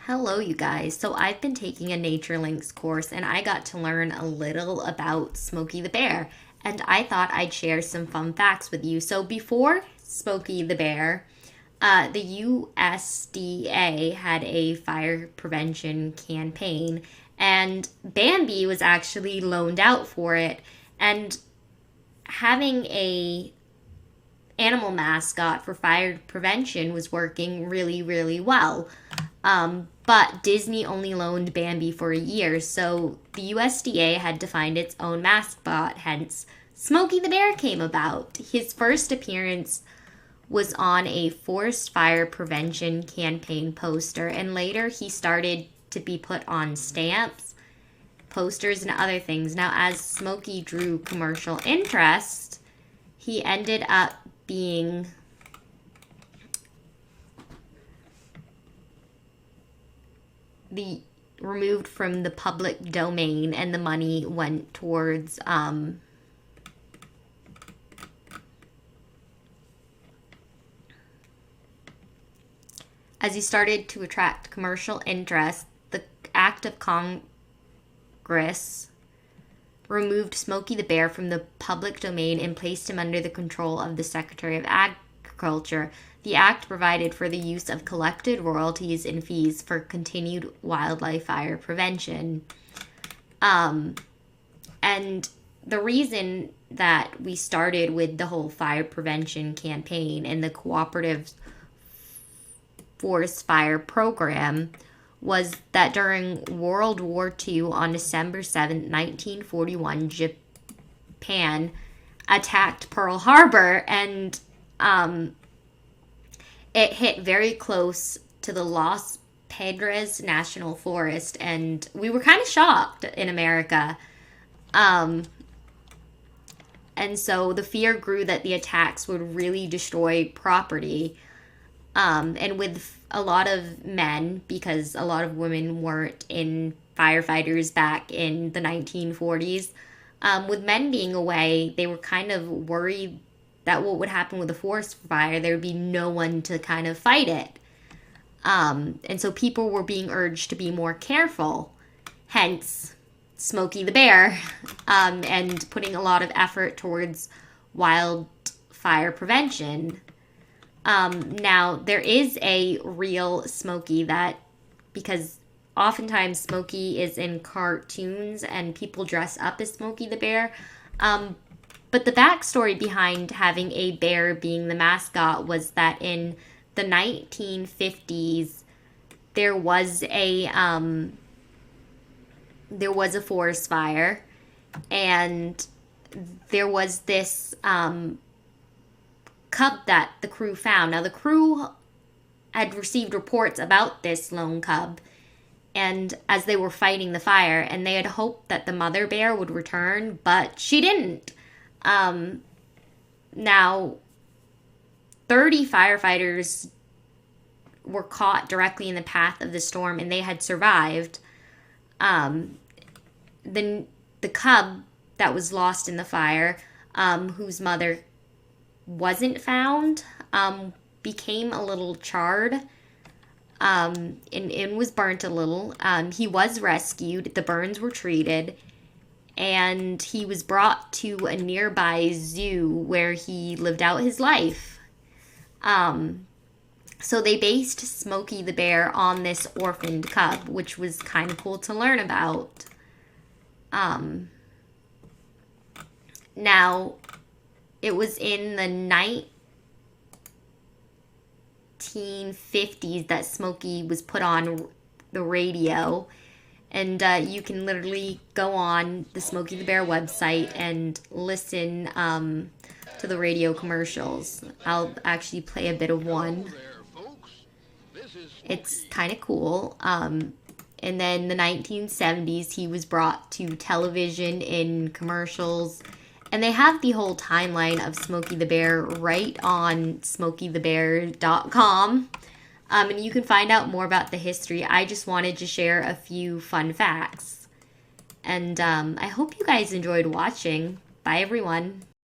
Hello, you guys. So I've been taking a Nature Links course and I got to learn a little about Smokey the Bear. And I thought I'd share some fun facts with you. So before Smokey the Bear, the USDA had a fire prevention campaign, and Bambi was actually loaned out for it. And having a animal mascot for fire prevention was working really, really well. But Disney only loaned Bambi for a year, so the USDA had to find its own mascot, hence Smokey the Bear came about. His first appearance was on a forest fire prevention campaign poster, and later he started to be put on stamps, posters, and other things. Now, as Smokey drew commercial interest, he ended up being removed from the public domain, and the money went towards as he started to attract commercial interest, the act of Congress removed Smokey the Bear from the public domain and placed him under the control of the Secretary of Agriculture. The act provided for the use of collected royalties and fees for continued wildlife fire prevention. And the reason that we started with the whole fire prevention campaign and the cooperative forest fire program was that during World War II, on December 7th, 1941, Japan attacked Pearl Harbor, and it hit very close to the Los Padres National Forest, and we were kind of shocked in America. And so the fear grew that the attacks would really destroy property. And with a lot of men, because a lot of women weren't in firefighters back in the 1940s, with men being away, they were kind of worried that what would happen with a forest fire, there would be no one to kind of fight it. And so people were being urged to be more careful, hence Smokey the Bear, and putting a lot of effort towards wildfire prevention. Now, there is a real Smokey because oftentimes Smokey is in cartoons and people dress up as Smokey the Bear. But the backstory behind having a bear being the mascot was that in the 1950s, there was a forest fire, and there was this cub that the crew found. Now, the crew had received reports about this lone cub, and as they were fighting the fire, and they had hoped that the mother bear would return, but she didn't. Now, 30 firefighters were caught directly in the path of the storm, and they had survived. The cub that was lost in the fire, whose mother wasn't found, became a little charred, and was burnt a little. He was rescued, the burns were treated, and he was brought to a nearby zoo where he lived out his life. So they based Smokey the Bear on this orphaned cub, which was kind of cool to learn about. Now, it was in the 1950s that Smokey was put on the radio. And you can literally go on the Smokey the Bear website and listen to the radio commercials. I'll actually play a bit of one. It's kind of cool. And then the 1970s, he was brought to television in commercials. And they have the whole timeline of Smokey the Bear right on smokeythebear.com. And you can find out more about the history. I just wanted to share a few fun facts. And I hope you guys enjoyed watching. Bye, everyone.